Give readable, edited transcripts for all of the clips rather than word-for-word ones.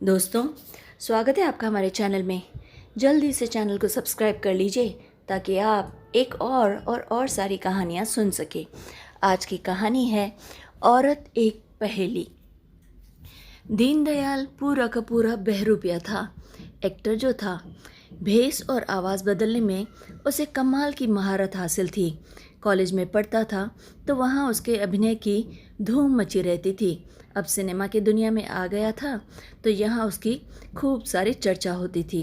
दोस्तों, स्वागत है आपका हमारे चैनल में। जल्दी से चैनल को सब्सक्राइब कर लीजिए ताकि आप एक और सारी कहानियाँ सुन सके। आज की कहानी है औरत एक पहेली। दीनदयाल पूरा का पूरा बहरूपिया था। एक्टर जो था, भेस और आवाज़ बदलने में उसे कमाल की महारत हासिल थी। कॉलेज में पढ़ता था तो वहाँ उसके अभिनय की धूम मची रहती थी। अब सिनेमा की दुनिया में आ गया था तो यहाँ उसकी खूब सारी चर्चा होती थी।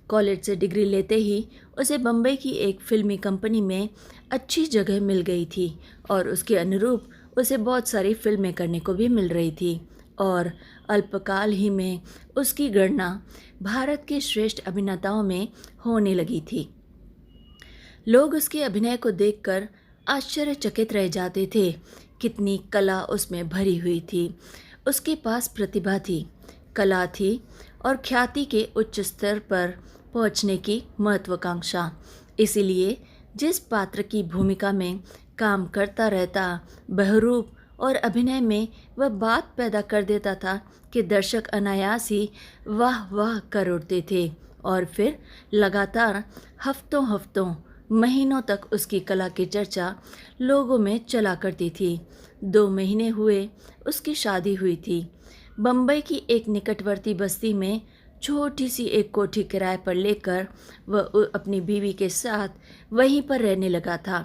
कॉलेज से डिग्री लेते ही उसे बम्बई की एक फिल्मी कंपनी में अच्छी जगह मिल गई थी और उसके अनुरूप उसे बहुत सारी फिल्में करने को भी मिल रही थी और अल्पकाल ही में उसकी गणना भारत के श्रेष्ठ अभिनेताओं में होने लगी थी। लोग उसके अभिनय को देखकर आश्चर्यचकित रह जाते थे। कितनी कला उसमें भरी हुई थी। उसके पास प्रतिभा थी, कला थी और ख्याति के उच्च स्तर पर पहुंचने की महत्वाकांक्षा। इसीलिए जिस पात्र की भूमिका में काम करता रहता, बहरूप और अभिनय में वह बात पैदा कर देता था कि दर्शक अनायास ही वाह वाह कर उठते थे और फिर लगातार हफ्तों हफ्तों महीनों तक उसकी कला की चर्चा लोगों में चला करती थी। 2 महीने हुए उसकी शादी हुई थी। बम्बई की एक निकटवर्ती बस्ती में छोटी सी एक कोठी किराए पर लेकर वह अपनी बीवी के साथ वहीं पर रहने लगा था।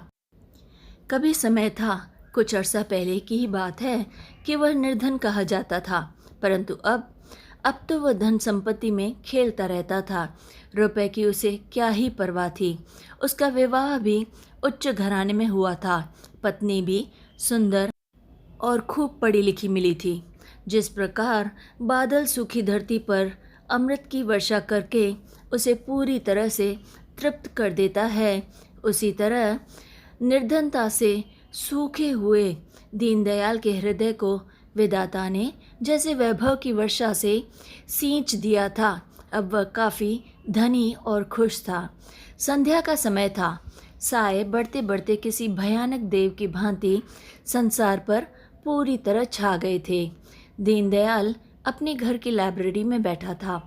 कभी समय था, कुछ अरसा पहले की ही बात है, कि वह निर्धन कहा जाता था, परंतु अब तो वह धन संपत्ति में खेलता रहता था। रुपए की उसे क्या ही परवाह थी। उसका विवाह भी उच्च घराने में हुआ था। पत्नी भी सुंदर और खूब पढ़ी लिखी मिली थी। जिस प्रकार बादल सूखी धरती पर अमृत की वर्षा करके उसे पूरी तरह से तृप्त कर देता है, उसी तरह निर्धनता से सूखे हुए दीनदयाल के हृदय को विधाता ने जैसे वैभव की वर्षा से सींच दिया था। अब वह काफ़ी धनी और खुश था। संध्या का समय था। साए बढ़ते बढ़ते किसी भयानक देव की भांति संसार पर पूरी तरह छा गए थे। दीनदयाल अपने घर की लाइब्रेरी में बैठा था।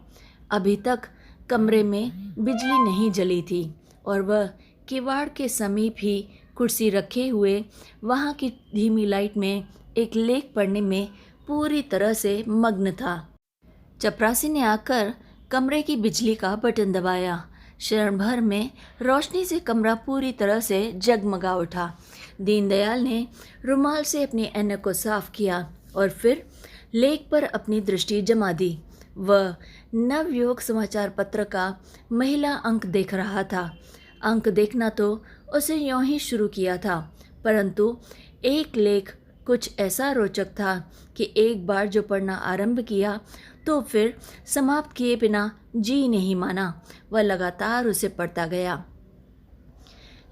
अभी तक कमरे में बिजली नहीं जली थी और वह किवाड़ के समीप ही कुर्सी रखे हुए वहाँ की धीमी लाइट में एक लेख पढ़ने में पूरी तरह से मग्न था। चपरासी ने आकर कमरे की बिजली का बटन दबाया। क्षण भर में रोशनी से कमरा पूरी तरह से जगमगा उठा। दीनदयाल ने रुमाल से अपने ऐनक को साफ किया और फिर लेख पर अपनी दृष्टि जमा दी। वह नवयुवक समाचार पत्र का महिला अंक देख रहा था। अंक देखना तो उसे यूं ही शुरू किया था, परंतु एक लेख कुछ ऐसा रोचक था कि एक बार जो पढ़ना आरंभ किया तो फिर समाप्त किए बिना जी नहीं माना। वह लगातार उसे पढ़ता गया।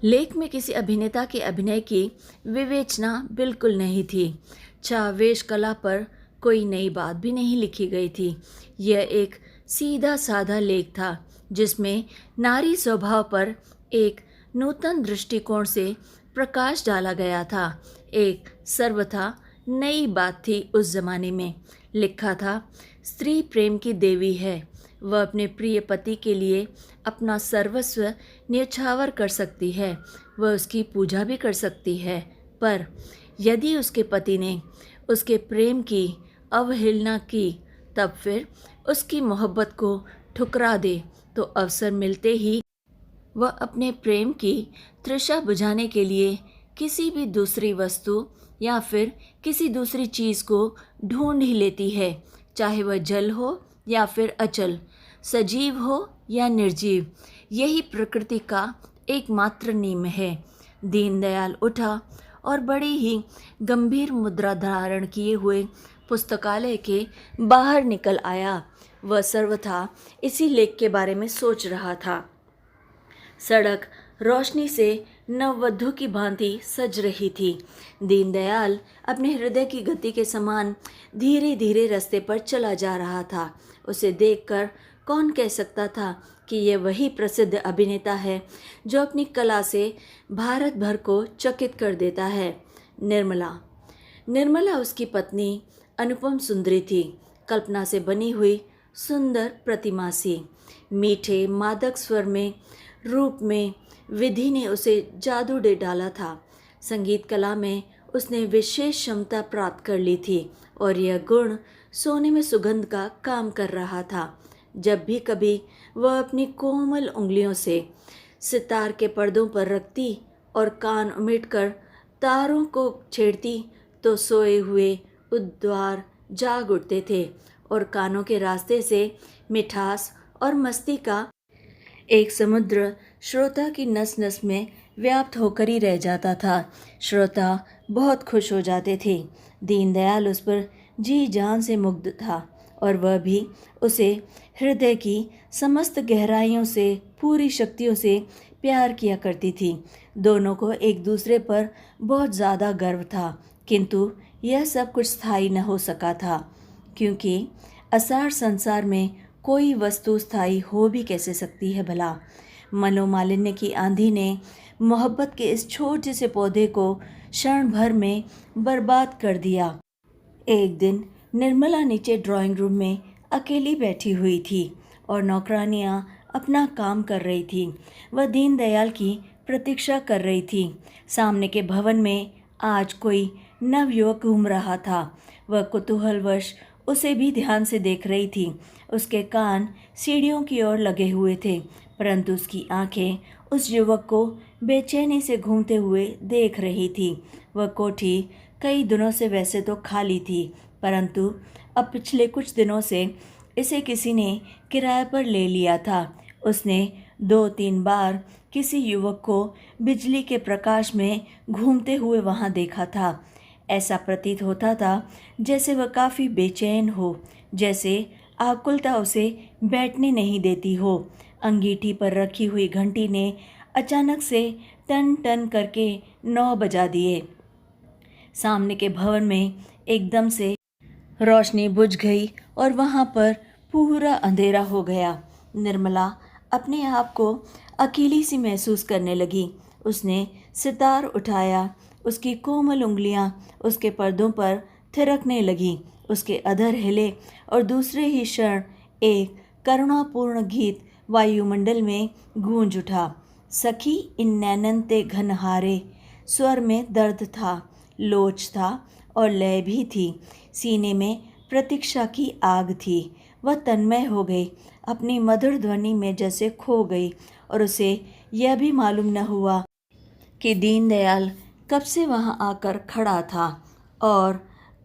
लेख में किसी अभिनेता के अभिनय की विवेचना बिल्कुल नहीं थी। छावेश कला पर कोई नई बात भी नहीं लिखी गई थी। यह एक सीधा साधा लेख था जिसमें नारी स्वभाव पर एक नूतन दृष्टिकोण से प्रकाश डाला गया था। एक सर्वथा नई बात थी उस जमाने में। लिखा था, स्त्री प्रेम की देवी है। वह अपने प्रिय पति के लिए अपना सर्वस्व न्यौछावर कर सकती है। वह उसकी पूजा भी कर सकती है, पर यदि उसके पति ने उसके प्रेम की अवहेलना की तब फिर उसकी मोहब्बत को ठुकरा दे तो अवसर मिलते ही वह अपने प्रेम की तृषा बुझाने के लिए किसी भी दूसरी वस्तु या फिर किसी दूसरी चीज़ को ढूंढ ही लेती है, चाहे वह जल हो या फिर अचल, सजीव हो या निर्जीव। यही प्रकृति का एकमात्र नियम है। दीनदयाल उठा और बड़ी ही गंभीर मुद्रा धारण किए हुए पुस्तकालय के बाहर निकल आया। वह सर्वथा इसी लेख के बारे में सोच रहा था। सड़क रोशनी से नववधू की भांति सज रही थी। दीनदयाल अपने हृदय की गति के समान धीरे धीरे रास्ते पर चला जा रहा था। उसे देखकर कौन कह सकता था कि यह वही प्रसिद्ध अभिनेता है जो अपनी कला से भारत भर को चकित कर देता है। निर्मला उसकी पत्नी अनुपम सुंदरी थी। कल्पना से बनी हुई सुंदर प्रतिमा सी। मीठे मादक स्वर में, रूप में विधि ने उसे जादू दे डाला था। संगीत कला में उसने विशेष क्षमता प्राप्त कर ली थी और यह गुण सोने में सुगंध का काम कर रहा था। जब भी कभी वह अपनी कोमल उंगलियों से सितार के पर्दों पर रखती और कान उमेटकर तारों को छेड़ती तो सोए हुए उद्गार जाग उठते थे और कानों के रास्ते से मिठास और मस्ती का एक समुद्र श्रोता की नस नस में व्याप्त होकर ही रह जाता था। श्रोता बहुत खुश हो जाते थे। दीनदयाल उस पर जी जान से मुग्ध था और वह भी उसे हृदय की समस्त गहराइयों से, पूरी शक्तियों से प्यार किया करती थी। दोनों को एक दूसरे पर बहुत ज़्यादा गर्व था, किंतु यह सब कुछ स्थायी न हो सका था, क्योंकि असार संसार में कोई वस्तु स्थायी हो भी कैसे सकती है भला। मनोमालिन्य की आंधी ने मोहब्बत के इस छोटे से पौधे को क्षण भर में बर्बाद कर दिया। एक दिन निर्मला नीचे ड्राइंग रूम में अकेली बैठी हुई थी और नौकरानियां अपना काम कर रही थी। वह दीनदयाल की प्रतीक्षा कर रही थी। सामने के भवन में आज कोई नवयुवक घूम रहा था। वह कुतूहलवश उसे भी ध्यान से देख रही थी। उसके कान सीढ़ियों की ओर लगे हुए थे, परंतु उसकी आंखें उस युवक को बेचैनी से घूमते हुए देख रही थी। वह कोठी कई दिनों से वैसे तो खाली थी, परंतु अब पिछले कुछ दिनों से इसे किसी ने किराए पर ले लिया था। उसने 2-3 बार किसी युवक को बिजली के प्रकाश में घूमते हुए वहां देखा था। ऐसा प्रतीत होता था जैसे वह काफ़ी बेचैन हो, जैसे आकुलता उसे बैठने नहीं देती हो। अंगीठी पर रखी हुई घंटी ने अचानक से टन टन करके 9 बजा दिए। सामने के भवन में एकदम से रोशनी बुझ गई और वहाँ पर पूरा अंधेरा हो गया। निर्मला अपने आप को अकेली सी महसूस करने लगी। उसने सितार उठाया। उसकी कोमल उंगलियां उसके पर्दों पर थिरकने लगी। उसके अधर हिले और दूसरे ही क्षण एक करुणापूर्ण गीत वायुमंडल में गूंज उठा। सखी इन नैनन ते घनहारे। स्वर में दर्द था, लोच था और लय भी थी। सीने में प्रतीक्षा की आग थी। वह तन्मय हो गई, अपनी मधुर ध्वनि में जैसे खो गई और उसे यह भी मालूम न हुआ कि दीनदयाल कब से वहां आकर खड़ा था और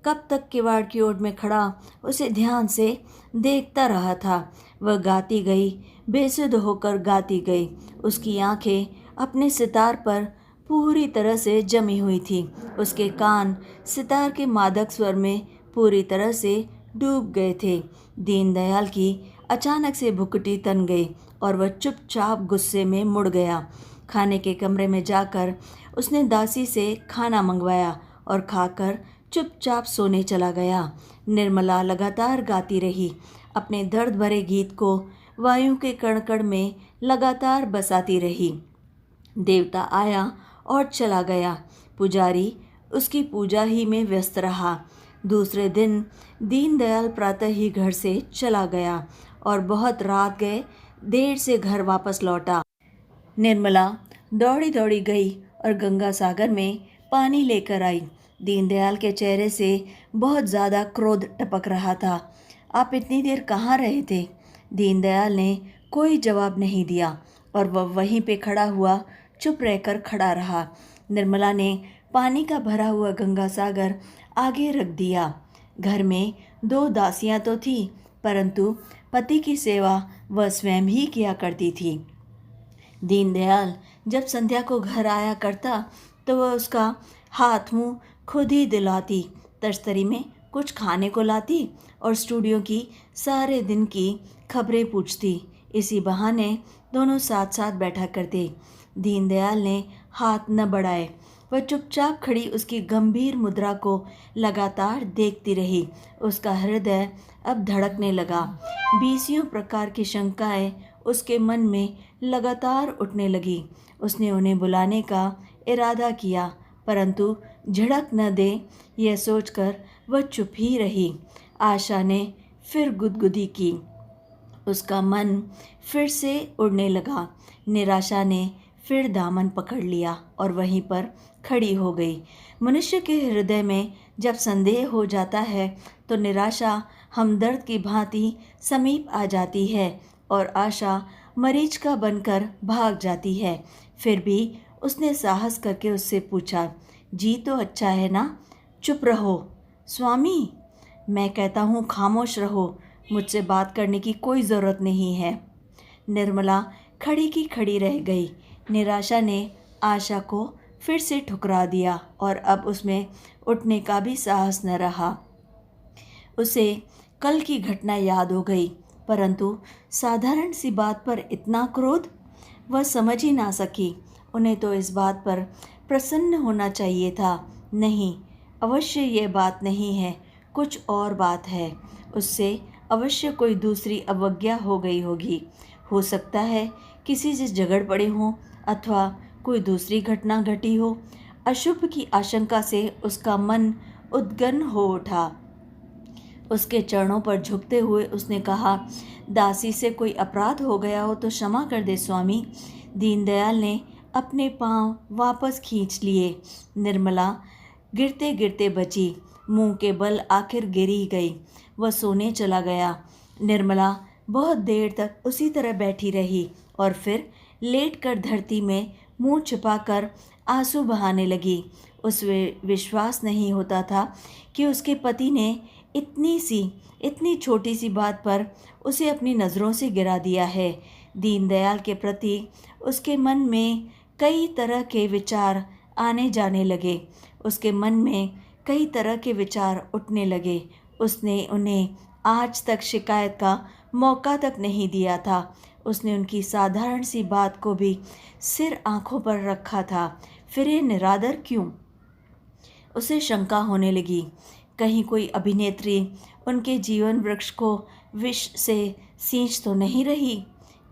कब तक किवाड़ की ओर में खड़ा उसे ध्यान से देखता रहा था। वह गाती गई, बेसुध होकर गाती गई। उसकी आंखें अपने सितार पर पूरी तरह से जमी हुई थी। उसके कान सितार के मादक स्वर में पूरी तरह से डूब गए थे। दीनदयाल की अचानक से भुकटी तन गई और वह चुपचाप गुस्से में मुड़ गया। खाने के कमरे में जाकर उसने दासी से खाना मंगवाया और खाकर चुपचाप सोने चला गया। निर्मला लगातार गाती रही, अपने दर्द भरे गीत को वायु के कण-कण में लगातार बसाती रही। देवता आया और चला गया। पुजारी उसकी पूजा ही में व्यस्त रहा। दूसरे दिन दीनदयाल प्रातः ही घर से चला गया और बहुत रात गए देर से घर वापस लौटा। निर्मला दौड़ी दौड़ी गई और गंगा सागर में पानी लेकर आई। दीनदयाल के चेहरे से बहुत ज़्यादा क्रोध टपक रहा था। आप इतनी देर कहाँ रहे थे? दीनदयाल ने कोई जवाब नहीं दिया और वह वहीं पे खड़ा हुआ चुप रहकर खड़ा रहा। निर्मला ने पानी का भरा हुआ गंगा सागर आगे रख दिया। घर में 2 दासियां तो थी, परंतु पति की सेवा वह स्वयं ही किया करती थी। दीनदयाल जब संध्या को घर आया करता तो वह उसका हाथ मुंह खुद ही दिलाती, तश्तरी में कुछ खाने को लाती और स्टूडियो की सारे दिन की खबरें पूछती। इसी बहाने दोनों साथ साथ बैठा करते। दीनदयाल ने हाथ न बढ़ाए। वह चुपचाप खड़ी उसकी गंभीर मुद्रा को लगातार देखती रही। उसका हृदय अब धड़कने लगा। 20 प्रकार की शंकाएं उसके मन में लगातार उठने लगी। उसने उन्हें बुलाने का इरादा किया, परंतु झिड़क न दे यह सोचकर वह चुप ही रही। आशा ने फिर गुदगुदी की, उसका मन फिर से उड़ने लगा। निराशा ने फिर दामन पकड़ लिया और वहीं पर खड़ी हो गई। मनुष्य के हृदय में जब संदेह हो जाता है तो निराशा हमदर्द की भांति समीप आ जाती है और आशा मरीज का बनकर भाग जाती है। फिर भी उसने साहस करके उससे पूछा, जी तो अच्छा है ना? चुप रहो स्वामी, मैं कहता हूँ खामोश रहो, मुझसे बात करने की कोई ज़रूरत नहीं है। निर्मला खड़ी की खड़ी रह गई। निराशा ने आशा को फिर से ठुकरा दिया और अब उसमें उठने का भी साहस न रहा। उसे कल की घटना याद हो गई, परंतु साधारण सी बात पर इतना क्रोध वह समझ ही ना सकी। उन्हें तो इस बात पर प्रसन्न होना चाहिए था। नहीं, अवश्य ये बात नहीं है, कुछ और बात है। उससे अवश्य कोई दूसरी अवज्ञा हो गई होगी। हो सकता है किसी से झगड़ पड़े हों अथवा कोई दूसरी घटना घटी हो। अशुभ की आशंका से उसका मन उद्गन हो उठा। उसके चरणों पर झुकते हुए उसने कहा, दासी से कोई अपराध हो गया हो तो क्षमा कर दे स्वामी। दीनदयाल ने अपने पांव वापस खींच लिए। निर्मला गिरते गिरते बची, मुंह के बल आखिर गिर ही गई। वह सोने चला गया। निर्मला बहुत देर तक उसी तरह बैठी रही और फिर लेटकर धरती में मुंह छिपाकर आंसू बहाने लगी। उसे विश्वास नहीं होता था कि उसके पति ने इतनी छोटी सी बात पर उसे अपनी नज़रों से गिरा दिया है। दीनदयाल के प्रति उसके मन में कई तरह के विचार आने जाने लगे। उसके मन में कई तरह के विचार उठने लगे। उसने उन्हें आज तक शिकायत का मौका तक नहीं दिया था। उसने उनकी साधारण सी बात को भी सिर आंखों पर रखा था। फिर ये निरादर क्यों? उसे शंका होने लगी, कहीं कोई अभिनेत्री उनके जीवन वृक्ष को विष से सींच तो नहीं रही।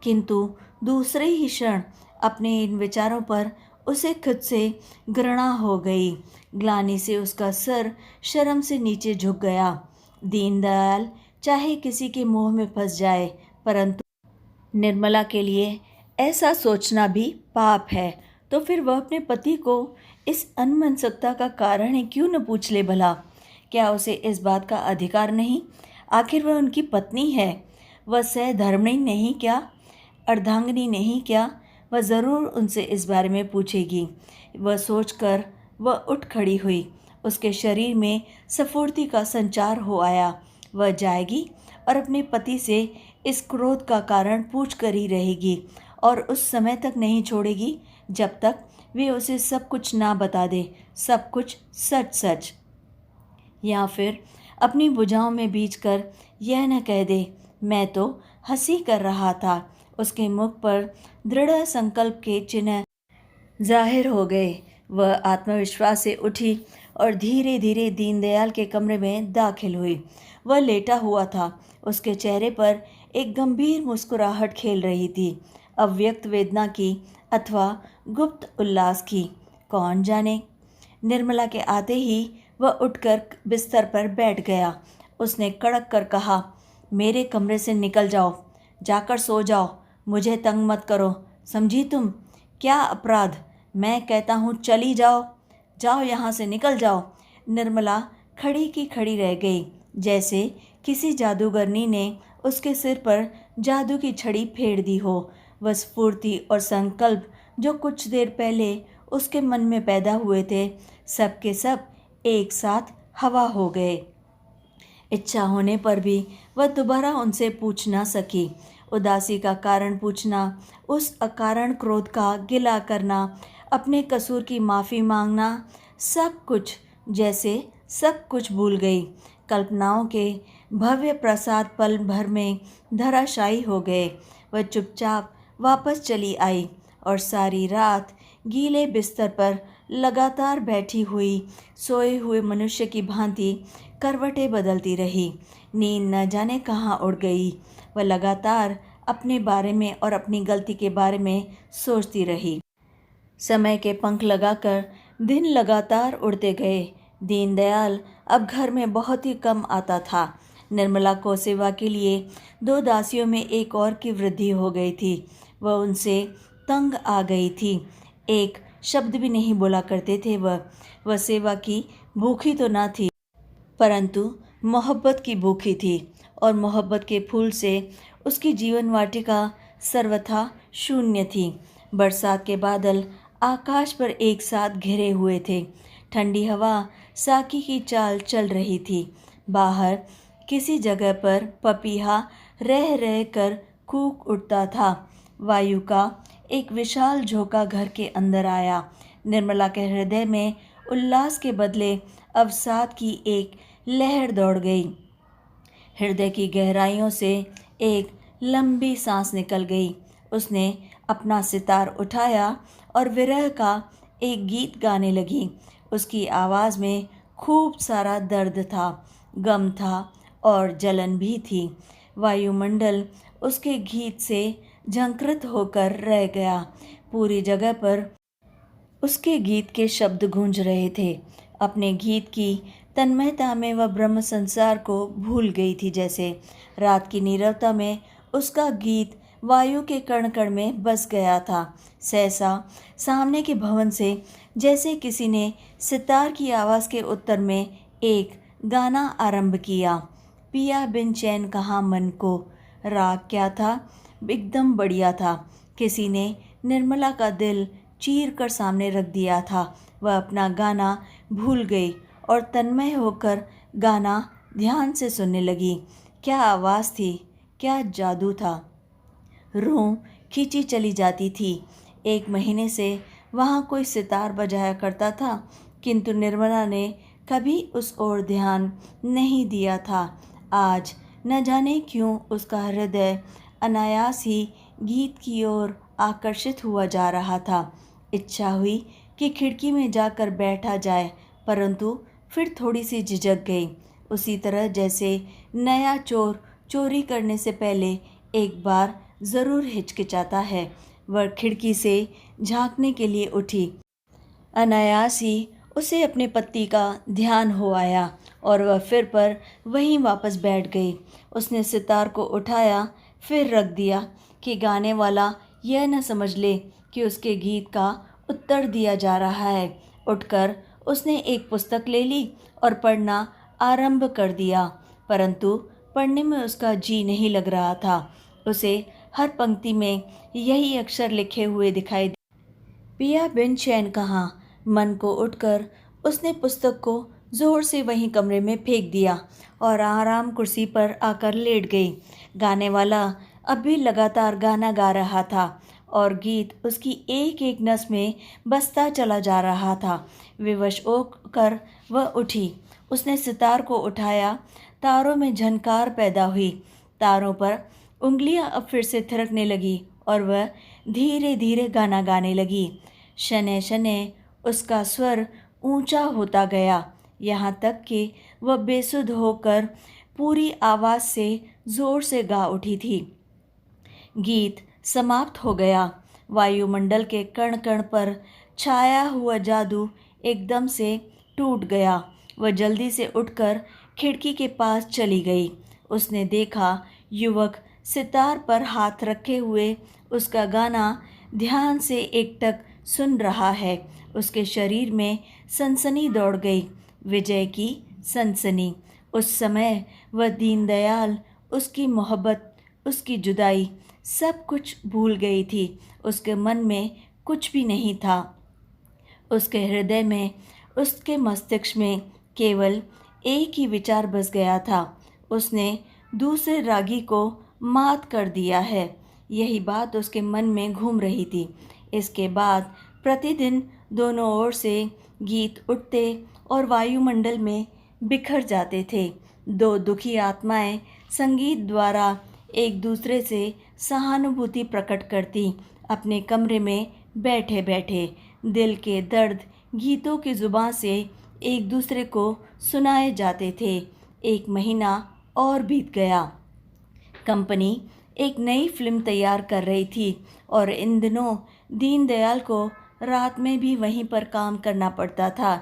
किंतु दूसरे ही क्षण अपने इन विचारों पर उसे खुद से घृणा हो गई। ग्लानि से उसका सर शर्म से नीचे झुक गया। दीनदयाल चाहे किसी के मोह में फंस जाए, परंतु निर्मला के लिए ऐसा सोचना भी पाप है। तो फिर वह अपने पति को इस अनमनस्कता का कारण ही क्यों न पूछ ले भला? क्या उसे इस बात का अधिकार नहीं? आखिर वह उनकी पत्नी है। वह सहधर्मिणी नहीं क्या? अर्धांगिनी नहीं क्या? वह ज़रूर उनसे इस बारे में पूछेगी। वह सोचकर वह उठ खड़ी हुई। उसके शरीर में स्फूर्ति का संचार हो आया। वह जाएगी और अपने पति से इस क्रोध का कारण पूछ कर ही रहेगी और उस समय तक नहीं छोड़ेगी जब तक वे उसे सब कुछ ना बता दे, सब कुछ सच सच। या फिर अपनी भुजाओं में बीच कर यह न कह दे, मैं तो हंसी कर रहा था। उसके मुख पर दृढ़ संकल्प के चिन्ह जाहिर हो गए। वह आत्मविश्वास से उठी और धीरे धीरे दीनदयाल के कमरे में दाखिल हुई। वह लेटा हुआ था। उसके चेहरे पर एक गंभीर मुस्कुराहट खेल रही थी, अव्यक्त वेदना की अथवा गुप्त उल्लास की, कौन जाने। निर्मला के आते ही वह उठकर बिस्तर पर बैठ गया। उसने कड़क कर कहा, मेरे कमरे से निकल जाओ, जाकर सो जाओ, मुझे तंग मत करो, समझी तुम? क्या अपराध? मैं कहता हूँ चली जाओ, जाओ यहाँ से, निकल जाओ। निर्मला खड़ी की खड़ी रह गई, जैसे किसी जादूगरनी ने उसके सिर पर जादू की छड़ी फेर दी हो। वह स्फूर्ति और संकल्प जो कुछ देर पहले उसके मन में पैदा हुए थे, सब के सब एक साथ हवा हो गए। इच्छा होने पर भी वह दोबारा उनसे पूछ ना सकी। उदासी का कारण पूछना, उस अकारण क्रोध का गिला करना, अपने कसूर की माफ़ी मांगना, सब कुछ जैसे सब कुछ भूल गई। कल्पनाओं के भव्य प्रसाद पल भर में धराशायी हो गए। वह चुपचाप वापस चली आई और सारी रात गीले बिस्तर पर लगातार बैठी हुई सोए हुए मनुष्य की भांति करवटें बदलती रही। नींद न जाने कहाँ उड़ गई। वह लगातार अपने बारे में और अपनी गलती के बारे में सोचती रही। समय के पंख लगाकर दिन लगातार उड़ते गए। दीनदयाल अब घर में बहुत ही कम आता था। निर्मला को सेवा के लिए 2 दासियों में एक और की वृद्धि हो गई थी। वह उनसे तंग आ गई थी। एक शब्द भी नहीं बोला करते थे। वह सेवा की भूखी तो ना थी, परंतु मोहब्बत की भूखी थी, और मोहब्बत के फूल से उसकी जीवन वाटिका सर्वथा शून्य थी। बरसात के बादल आकाश पर एक साथ घिरे हुए थे। ठंडी हवा साकी की चाल चल रही थी। बाहर किसी जगह पर पपीहा रह रह कर कूक उठता था। वायु का एक विशाल झोंका घर के अंदर आया। निर्मला के हृदय में उल्लास के बदले अवसाद की एक लहर दौड़ गई। हृदय की गहराइयों से एक लंबी सांस निकल गई। उसने अपना सितार उठाया और विरह का एक गीत गाने लगी। उसकी आवाज़ में खूब सारा दर्द था, गम था और जलन भी थी। वायुमंडल उसके गीत से झंकृत होकर रह गया। पूरी जगह पर उसके गीत के शब्द गूंज रहे थे। अपने गीत की तन्मयता में वह ब्रह्म संसार को भूल गई थी। जैसे रात की नीरवता में उसका गीत वायु के कण कण में बस गया था। सहसा सामने के भवन से जैसे किसी ने सितार की आवाज़ के उत्तर में एक गाना आरंभ किया। पिया बिन चैन कहाँ मन को। राग क्या था? एकदम बढ़िया था। किसी ने निर्मला का दिल चीर कर सामने रख दिया था। वह अपना गाना भूल गई और तन्मय होकर गाना ध्यान से सुनने लगी। क्या आवाज़ थी, क्या जादू था। रूह खींची चली जाती थी। 1 महीने से वहाँ कोई सितार बजाया करता था, किंतु निर्मला ने कभी उस ओर ध्यान नहीं दिया था। आज न जाने क्यों उसका हृदय अनायास ही गीत की ओर आकर्षित हुआ जा रहा था। इच्छा हुई कि खिड़की में जाकर बैठा जाए, परंतु फिर थोड़ी सी झिझक गई। उसी तरह जैसे नया चोर चोरी करने से पहले एक बार ज़रूर हिचकिचाता है। वह खिड़की से झांकने के लिए उठी। अनायास ही उसे अपने पति का ध्यान हो आया और वह फिर पर वहीं वापस बैठ गई। उसने सितार को उठाया, फिर रख दिया कि गाने वाला यह न समझ ले कि उसके गीत का उत्तर दिया जा रहा है। उठकर उसने एक पुस्तक ले ली और पढ़ना आरंभ कर दिया, परंतु पढ़ने में उसका जी नहीं लग रहा था। उसे हर पंक्ति में यही अक्षर लिखे हुए दिखाई दिए, पिया बिन चैन कहाँ। मन को उठकर उसने पुस्तक को जोर से वहीं कमरे में फेंक दिया और आराम कुर्सी पर आकर लेट गई। गाने वाला अब भी लगातार गाना गा रहा था और गीत उसकी एक एक नस में बसता चला जा रहा था। विवश होकर वह उठी। उसने सितार को उठाया। तारों में झनकार पैदा हुई। तारों पर उंगलियां अब फिर से थिरकने लगी और वह धीरे धीरे गाना गाने लगी। शनै शनै उसका स्वर ऊंचा होता गया, यहाँ तक कि वह बेसुध होकर पूरी आवाज़ से ज़ोर से गा उठी थी। गीत समाप्त हो गया। वायुमंडल के कण कण पर छाया हुआ जादू एकदम से टूट गया। वह जल्दी से उठकर खिड़की के पास चली गई। उसने देखा युवक सितार पर हाथ रखे हुए उसका गाना ध्यान से एकटक सुन रहा है। उसके शरीर में सनसनी दौड़ गई, विजय की सनसनी। उस समय वह दीनदयाल, उसकी मोहब्बत, उसकी जुदाई, सब कुछ भूल गई थी। उसके मन में कुछ भी नहीं था। उसके हृदय में, उसके मस्तिष्क में केवल एक ही विचार बस गया था, उसने दूसरे रागी को मात कर दिया है। यही बात उसके मन में घूम रही थी। इसके बाद प्रतिदिन दोनों ओर से गीत उठते और वायुमंडल में बिखर जाते थे। 2 दुखी आत्माएं संगीत द्वारा एक दूसरे से सहानुभूति प्रकट करती। अपने कमरे में बैठे बैठे दिल के दर्द गीतों की जुबान से एक दूसरे को सुनाए जाते थे। 1 महीना और बीत गया। कंपनी एक नई फिल्म तैयार कर रही थी और इन दिनों दीनदयाल को रात में भी वहीं पर काम करना पड़ता था।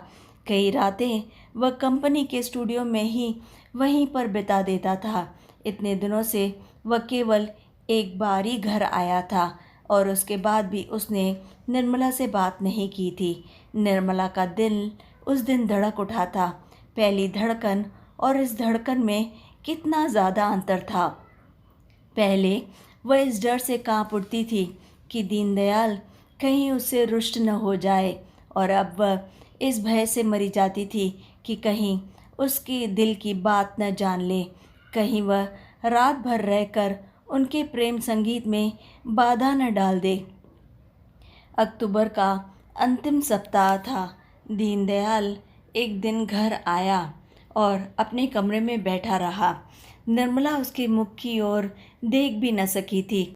कई रातें वह कंपनी के स्टूडियो में ही वहीं पर बिता देता था। इतने दिनों से वह केवल एक बार ही घर आया था और उसके बाद भी उसने निर्मला से बात नहीं की थी। निर्मला का दिल उस दिन धड़क उठा था। पहली धड़कन और इस धड़कन में कितना ज़्यादा अंतर था। पहले वह इस डर से कांप उठती थी कि दीनदयाल कहीं उससे रुष्ट न हो जाए, और अब वह इस भय से मरी जाती थी कि कहीं उसके दिल की बात न जान ले, कहीं वह रात भर रहकर उनके प्रेम संगीत में बाधा न डाल दे। अक्टूबर का अंतिम सप्ताह था। दीनदयाल एक दिन घर आया और अपने कमरे में बैठा रहा। निर्मला उसके मुख की ओर देख भी न सकी थी,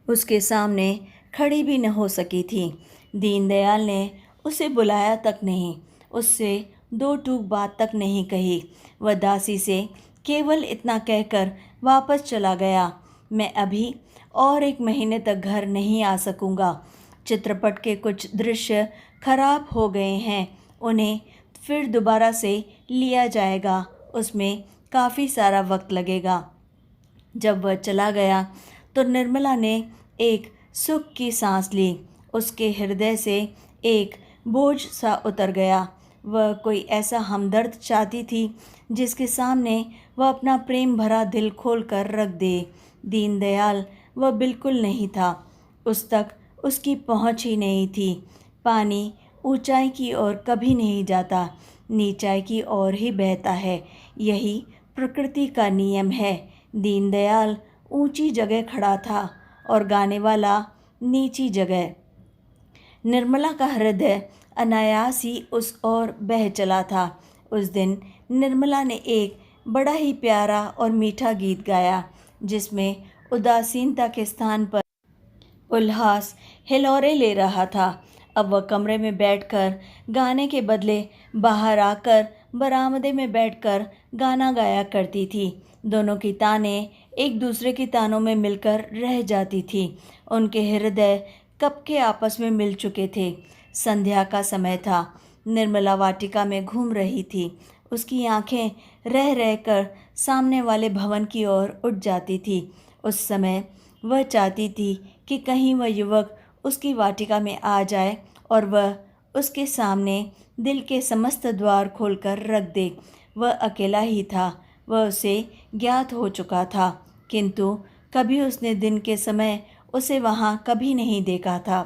उसके सामने खड़ी भी न हो सकी थी। दीनदयाल ने उसे बुलाया तक नहीं, उससे दो टूक बात तक नहीं कही। वह दासी से केवल इतना कहकर वापस चला गया, मैं अभी और 1 महीने तक घर नहीं आ सकूंगा। चित्रपट के कुछ दृश्य खराब हो गए हैं, उन्हें फिर दोबारा से लिया जाएगा, उसमें काफ़ी सारा वक्त लगेगा। जब वह चला गया तो निर्मला ने एक सुख की सांस ली। उसके हृदय से एक बोझ सा उतर गया। वह कोई ऐसा हमदर्द चाहती थी जिसके सामने वह अपना प्रेम भरा दिल खोल कर रख दे। दीनदयाल वह बिल्कुल नहीं था, उस तक उसकी पहुंच ही नहीं थी। पानी ऊंचाई की ओर कभी नहीं जाता, नीचाई की ओर ही बहता है, यही प्रकृति का नियम है। दीनदयाल ऊंची जगह खड़ा था और गाने वाला नीची जगह। निर्मला का हृदय अनायास ही उस ओर बह चला था। उस दिन निर्मला ने एक बड़ा ही प्यारा और मीठा गीत गाया, जिसमें उदासीनता के स्थान पर उल्लास हिलोरे ले रहा था। अब वह कमरे में बैठकर गाने के बदले बाहर आकर बरामदे में बैठकर गाना गाया करती थी। दोनों की तानें एक दूसरे की तानों में मिलकर रह जाती थी। उनके हृदय कब के आपस में मिल चुके थे। संध्या का समय था। निर्मला वाटिका में घूम रही थी। उसकी आंखें रह रहकर सामने वाले भवन की ओर उठ जाती थी। उस समय वह चाहती थी कि कहीं वह युवक उसकी वाटिका में आ जाए और वह उसके सामने दिल के समस्त द्वार खोलकर रख दे। वह अकेला ही था, वह उसे ज्ञात हो चुका था, किंतु कभी उसने दिन के समय उसे वहाँ कभी नहीं देखा था।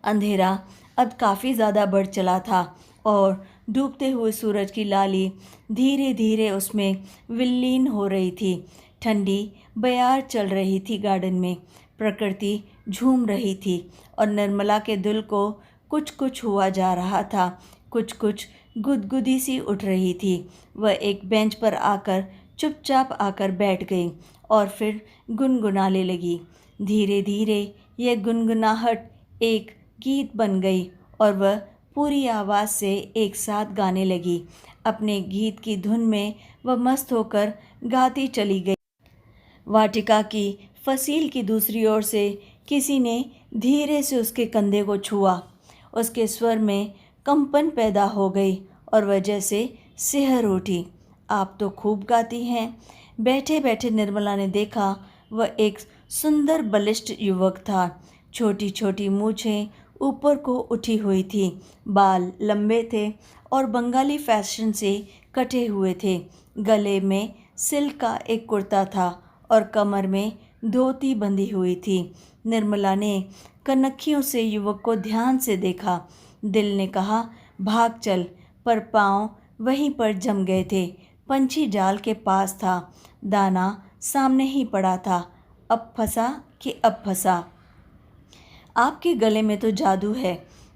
अंधेरा अब काफ़ी ज़्यादा बढ़ चला था और डूबते हुए सूरज की लाली धीरे धीरे उसमें विलीन हो रही थी। ठंडी बयार चल रही थी गार्डन में, प्रकृति झूम रही थी और निर्मला के दिल को कुछ कुछ हुआ जा रहा था, कुछ कुछ गुदगुदी सी उठ रही थी। वह एक बेंच पर आकर चुपचाप आकर बैठ गई और फिर गुनगुनाने लगी। धीरे धीरे यह गुनगुनाहट एक गीत बन गई और वह पूरी आवाज़ से एक साथ गाने लगी। अपने गीत की धुन में वह मस्त होकर गाती चली गई। वाटिका की फसील की दूसरी ओर से किसी ने धीरे से उसके कंधे को छुआ। उसके स्वर में कंपन पैदा हो गई और वह जैसे सिहर उठी। आप तो खूब गाती हैं। बैठे बैठे निर्मला ने देखा, वह एक सुंदर बलिष्ठ युवक था। छोटी छोटी मूछें ऊपर को उठी हुई थी, बाल लंबे थे और बंगाली फैशन से कटे हुए थे। गले में सिल्क का एक कुर्ता था और कमर में धोती बंधी हुई थी। निर्मला ने कनखियों से युवक को ध्यान से देखा। दिल ने कहा भाग चल, पर पाँव वहीं पर जम गए थे। पंछी जाल के पास था, दाना सामने ही पड़ा था। अब फंसा कि अब फंसा। आपके गले में तो जादू है।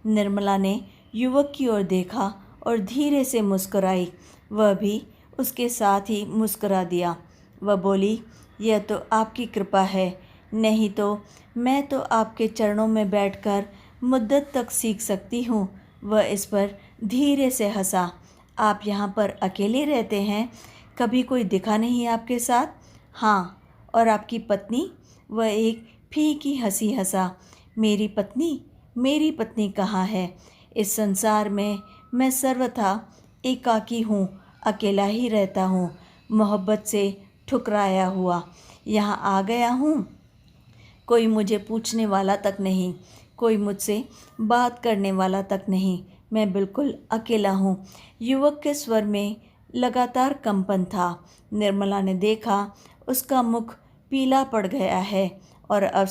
निर्मला ने युवक की ओर देखा और धीरे से मुस्कुराई। वह भी उसके साथ ही मुस्कुरा दिया। वह बोली, यह तो आपकी कृपा है, नहीं तो मैं तो आपके चरणों में बैठकर मुद्दत तक सीख सकती हूँ। वह इस पर धीरे से हंसा। आप यहाँ पर अकेले रहते हैं? कभी कोई दिखा नहीं आपके साथ? हाँ। और आपकी पत्नी? वह एक फीकी हंसी हंसा। मेरी पत्नी कहाँ है? इस संसार में मैं सर्वथा एकाकी हूँ। अकेला ही रहता हूँ, मोहब्बत से ठुकराया हुआ। यहाँ आ गया हूँ, कोई मुझे पूछने वाला तक नहीं, कोई मुझसे बात करने वाला तक नहीं, मैं बिल्कुल अकेला हूँ। युवक के स्वर में लगातार कंपन था। निर्मला ने देखा उसका मुख पीला पड़ गया है और अब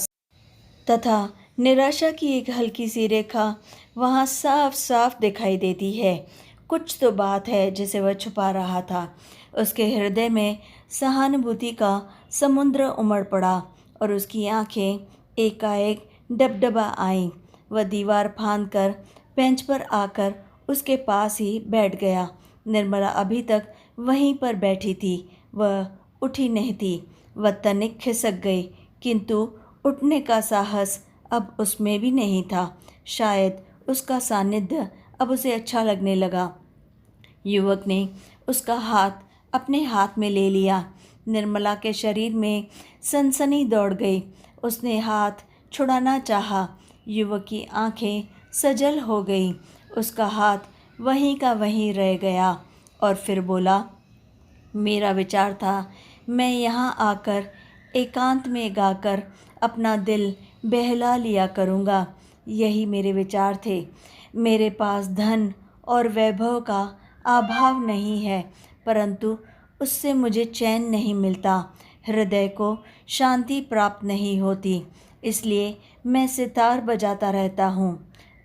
तथा निराशा की एक हल्की सी रेखा वहाँ साफ साफ दिखाई देती है। कुछ तो बात है जिसे वह छुपा रहा था। उसके हृदय में सहानुभूति का समुद्र उमड़ पड़ा और उसकी आंखें एकाएक डबडबा आईं। वह दीवार फांदकर बेंच पर आकर उसके पास ही बैठ गया। निर्मला अभी तक वहीं पर बैठी थी, वह उठी नहीं थी। वह तनिक खिसक गई, किंतु उठने का साहस अब उसमें भी नहीं था। शायद उसका सानिध्य अब उसे अच्छा लगने लगा। युवक ने उसका हाथ अपने हाथ में ले लिया। निर्मला के शरीर में सनसनी दौड़ गई। उसने हाथ छुड़ाना चाहा। युवक की आंखें सजल हो गईं। उसका हाथ वहीं का वहीं रह गया और फिर बोला, मेरा विचार था मैं यहाँ आकर एकांत में गाकर अपना दिल बहला लिया करूँगा। यही मेरे विचार थे। मेरे पास धन और वैभव का अभाव नहीं है, परंतु उससे मुझे चैन नहीं मिलता, हृदय को शांति प्राप्त नहीं होती। इसलिए मैं सितार बजाता रहता हूँ।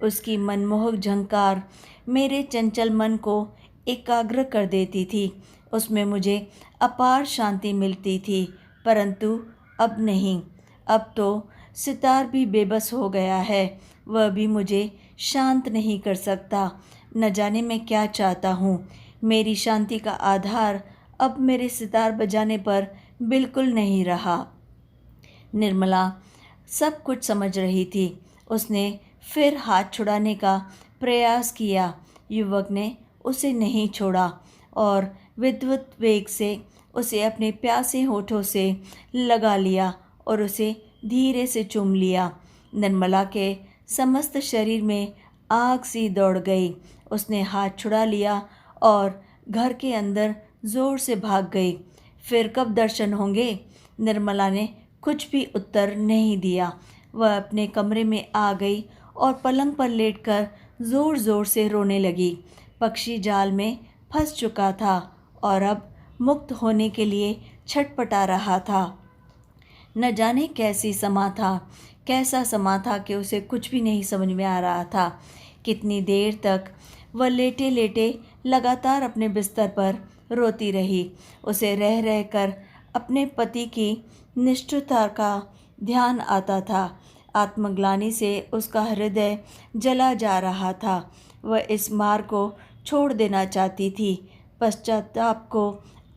उसकी मनमोहक झंकार मेरे चंचल मन को एकाग्र कर देती थी। उसमें मुझे अपार शांति मिलती थी, परंतु अब नहीं। अब तो सितार भी बेबस हो गया है, वह भी मुझे शांत नहीं कर सकता। न जाने मैं क्या चाहता हूँ। मेरी शांति का आधार अब मेरे सितार बजाने पर बिल्कुल नहीं रहा। निर्मला सब कुछ समझ रही थी। उसने फिर हाथ छुड़ाने का प्रयास किया। युवक ने उसे नहीं छोड़ा और विद्युत वेग से उसे अपने प्यासे होठों से लगा लिया और उसे धीरे से चूम लिया। निर्मला के समस्त शरीर में आग सी दौड़ गई। उसने हाथ छुड़ा लिया और घर के अंदर जोर से भाग गई। फिर कब दर्शन होंगे? निर्मला ने कुछ भी उत्तर नहीं दिया। वह अपने कमरे में आ गई और पलंग पर लेटकर जोर जोर से रोने लगी। पक्षी जाल में फंस चुका था और अब मुक्त होने के लिए छटपटा रहा था। न जाने कैसा समा था कि उसे कुछ भी नहीं समझ में आ रहा था। कितनी देर तक वह लेटे लेटे लगातार अपने बिस्तर पर रोती रही। उसे रह रह कर अपने पति की निष्ठुरता का ध्यान आता था। आत्मग्लानि से उसका हृदय जला जा रहा था। वह इस मार्ग को छोड़ देना चाहती थी। पश्चाताप को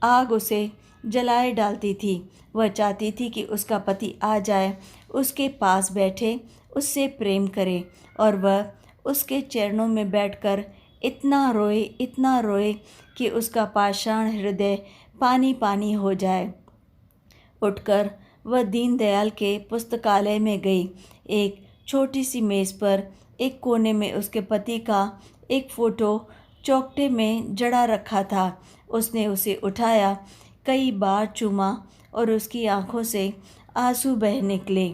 आग उसे जलाए डालती थी। वह चाहती थी कि उसका पति आ जाए, उसके पास बैठे, उससे प्रेम करे और वह उसके चरणों में बैठकर इतना रोए कि उसका पाषाण हृदय पानी पानी हो जाए। उठकर वह दीनदयाल के पुस्तकालय में गई। एक छोटी सी मेज़ पर एक कोने में उसके पति का एक फ़ोटो चौखटे में जड़ा रखा था। उसने उसे उठाया, कई बार चूमा और उसकी आंखों से आंसू बह निकले।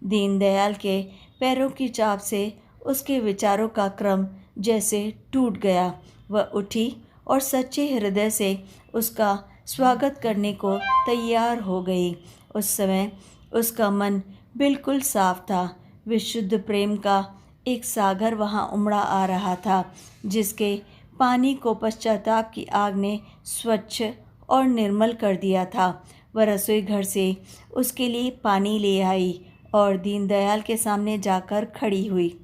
दीनदयाल के पैरों की चाप से उसके विचारों का क्रम जैसे टूट गया। वह उठी और सच्चे हृदय से उसका स्वागत करने को तैयार हो गई। उस समय उसका मन बिल्कुल साफ था। विशुद्ध प्रेम का एक सागर वहाँ उमड़ा आ रहा था, जिसके पानी को पश्चाताप की आग ने स्वच्छ और निर्मल कर दिया था। वह रसोई घर से उसके लिए पानी ले आई और दीनदयाल के सामने जाकर खड़ी हुई।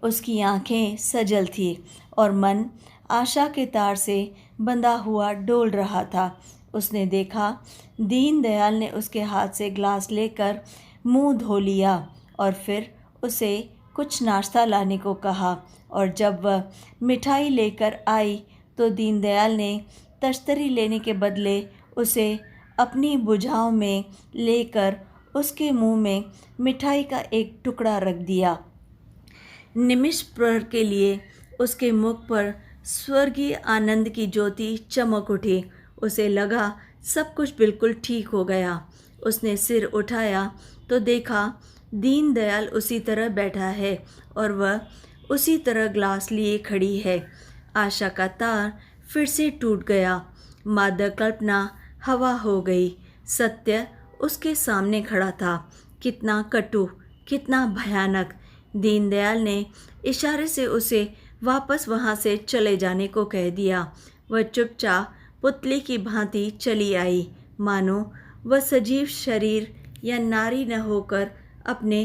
उसकी आंखें सजल थी और मन आशा के तार से बंधा हुआ डोल रहा था। उसने देखा दीनदयाल ने उसके हाथ से ग्लास लेकर मुंह धो लिया और फिर उसे कुछ नाश्ता लाने को कहा, और जब वह मिठाई लेकर आई तो दीनदयाल ने तश्तरी लेने के बदले उसे अपनी भुजाओं में लेकर उसके मुंह में मिठाई का एक टुकड़ा रख दिया। निमिष भर के लिए उसके मुख पर स्वर्गीय आनंद की ज्योति चमक उठी। उसे लगा सब कुछ बिल्कुल ठीक हो गया। उसने सिर उठाया तो देखा दीनदयाल उसी तरह बैठा है और वह उसी तरह ग्लास लिए खड़ी है। आशा का तार फिर से टूट गया। मादक कल्पना हवा हो गई। सत्य उसके सामने खड़ा था। कितना कटु, कितना भयानक। दीनदयाल ने इशारे से उसे वापस वहाँ से चले जाने को कह दिया। वह चुपचाप पुतले की भांति चली आई, मानो वह सजीव शरीर या नारी न होकर अपने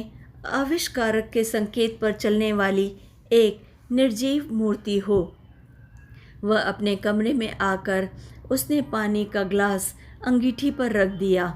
आविष्कारक के संकेत पर चलने वाली एक निर्जीव मूर्ति हो। वह अपने कमरे में आकर उसने पानी का ग्लास अंगीठी पर रख दिया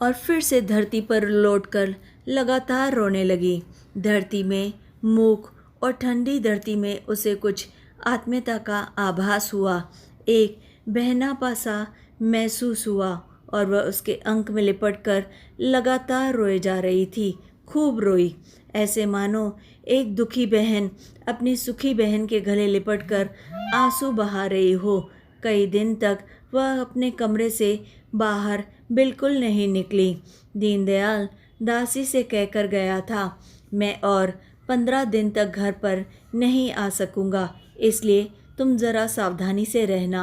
और फिर से धरती पर लौटकर लगातार रोने लगी। धरती में, मूक और ठंडी धरती में उसे कुछ आत्मीयता का आभास हुआ। एक बहनापा सा महसूस हुआ और वह उसके अंक में लिपटकर लगातार रोए जा रही थी। खूब रोई, ऐसे मानो एक दुखी बहन अपनी सुखी बहन के गले लिपटकर आंसू बहा रही हो। कई दिन तक वह अपने कमरे से बाहर बिल्कुल नहीं निकली। दीनदयाल दासी से कहकर गया था, मैं और 15 दिन तक घर पर नहीं आ सकूंगा, इसलिए तुम ज़रा सावधानी से रहना।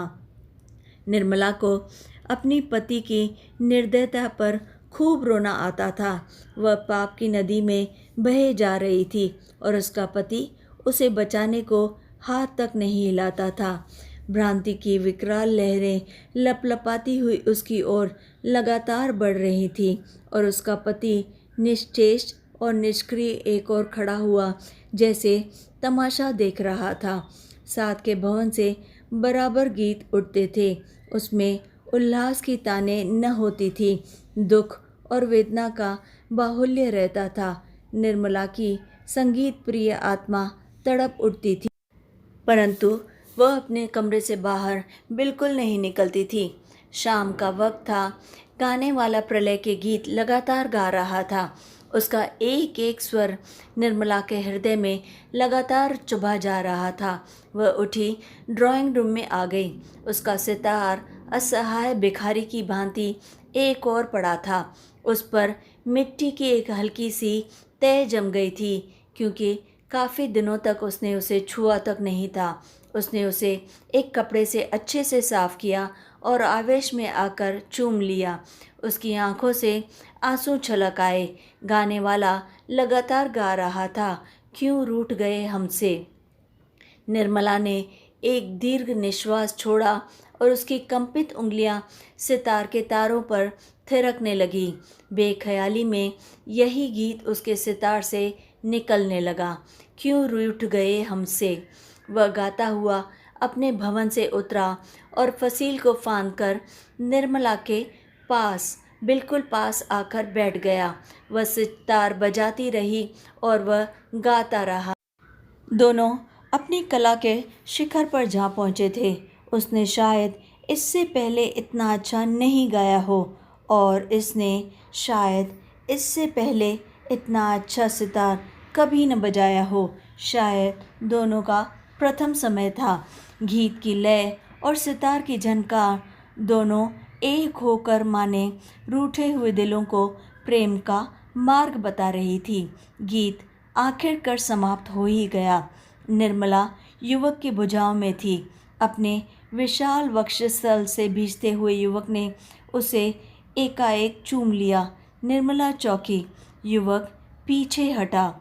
निर्मला को अपनी पति की निर्दयता पर खूब रोना आता था। वह पाप की नदी में बहे जा रही थी और उसका पति उसे बचाने को हाथ तक नहीं हिलाता था। भ्रांति की विकराल लहरें लपलपाती हुई उसकी ओर लगातार बढ़ रही थी और उसका पति निश्चेष्ट और निष्क्रिय एक ओर खड़ा हुआ जैसे तमाशा देख रहा था। साथ के भवन से बराबर गीत उठते थे। उसमें उल्लास की ताने न होती थी, दुख और वेदना का बाहुल्य रहता था। निर्मला की संगीत प्रिय आत्मा तड़प उठती थी, परंतु वह अपने कमरे से बाहर बिल्कुल नहीं निकलती थी। शाम का वक्त था। गाने वाला प्रलय के गीत लगातार गा रहा था। उसका एक एक स्वर निर्मला के हृदय में लगातार चुभा जा रहा था। वह उठी, ड्राइंग रूम में आ गई। उसका सितार असहाय भिखारी की भांति एक और पड़ा था। उस पर मिट्टी की एक हल्की सी तह जम गई थी, क्योंकि काफ़ी दिनों तक उसने उसे छुआ तक नहीं था। उसने उसे एक कपड़े से अच्छे से साफ किया और आवेश में आकर चूम लिया। उसकी आंखों से आंसू छलक आए। गाने वाला लगातार गा रहा था, क्यों रूठ गए हमसे। निर्मला ने एक दीर्घ निश्वास छोड़ा और उसकी कंपित उंगलियां सितार के तारों पर थिरकने लगी। बेख्याली में यही गीत उसके सितार से निकलने लगा, क्यों रूठ गए हमसे। वह गाता हुआ अपने भवन से उतरा और फसील को फांदकर निर्मला के पास, बिल्कुल पास आकर बैठ गया। वह सितार बजाती रही और वह गाता रहा। दोनों अपनी कला के शिखर पर जा पहुँचे थे। उसने शायद इससे पहले इतना अच्छा नहीं गाया हो और इसने शायद इससे पहले इतना अच्छा सितार कभी न बजाया हो। शायद दोनों का प्रथम समय था। गीत की लय और सितार की झनकार दोनों एक होकर माने रूठे हुए दिलों को प्रेम का मार्ग बता रही थी। गीत आखिरकार समाप्त हो ही गया। निर्मला युवक की भुजाओं में थी। अपने विशाल वक्षस्थल से भीजते हुए युवक ने उसे एकाएक चूम लिया। निर्मला चौंकी। युवक पीछे हटा।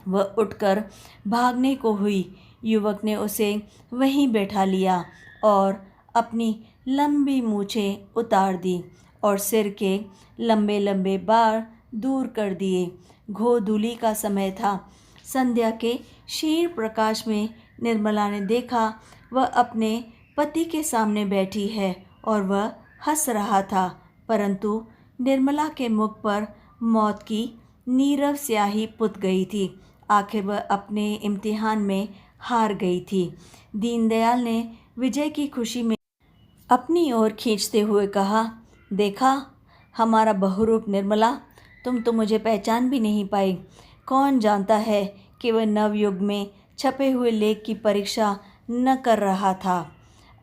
वह उठकर भागने को हुई। युवक ने उसे वहीं बैठा लिया और अपनी लंबी मूछें उतार दी और सिर के लंबे लंबे बाल दूर कर दिए। गोधूली का समय था। संध्या के क्षीण प्रकाश में निर्मला ने देखा, वह अपने पति के सामने बैठी है और वह हंस रहा था, परंतु निर्मला के मुख पर मौत की नीरव स्याही पुत गई थी। आखिर वह अपने इम्तिहान में हार गई थी। दीनदयाल ने विजय की खुशी में अपनी ओर खींचते हुए कहा, देखा हमारा बहुरूप निर्मला, तुम तो मुझे पहचान भी नहीं पाई। कौन जानता है कि वह नवयुग में छपे हुए लेख की परीक्षा न कर रहा था।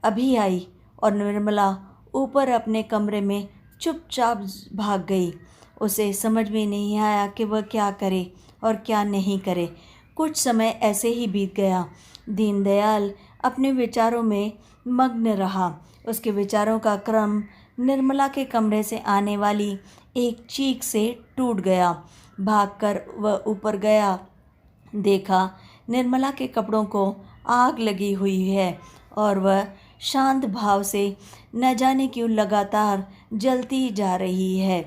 अभी आई और निर्मला ऊपर अपने कमरे में चुपचाप भाग गई। उसे समझ में नहीं आया कि वह क्या करे और क्या नहीं करे। कुछ समय ऐसे ही बीत गया। दीनदयाल अपने विचारों में मग्न रहा। उसके विचारों का क्रम निर्मला के कमरे से आने वाली एक चीख से टूट गया। भागकर वह ऊपर गया, देखा निर्मला के कपड़ों को आग लगी हुई है और वह शांत भाव से न जाने क्यों लगातार जलती जा रही है।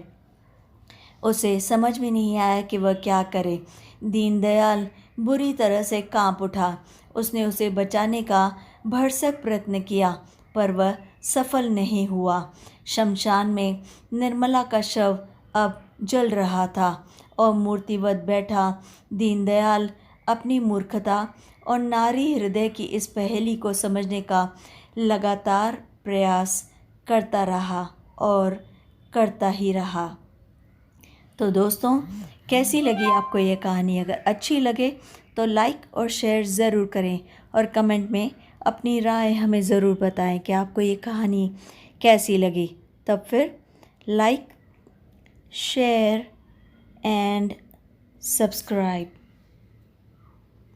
उसे समझ में नहीं आया कि वह क्या करे। दीनदयाल बुरी तरह से कांप उठा। उसने उसे बचाने का भरसक प्रयत्न किया पर वह सफल नहीं हुआ। शमशान में निर्मला का शव अब जल रहा था और मूर्तिवत बैठा दीनदयाल अपनी मूर्खता और नारी हृदय की इस पहेली को समझने का लगातार प्रयास करता रहा और करता ही रहा। तो दोस्तों, कैसी लगी आपको ये कहानी? अगर अच्छी लगे तो लाइक और शेयर ज़रूर करें और कमेंट में अपनी राय हमें ज़रूर बताएं कि आपको ये कहानी कैसी लगी। तब फिर लाइक, शेयर एंड सब्सक्राइब।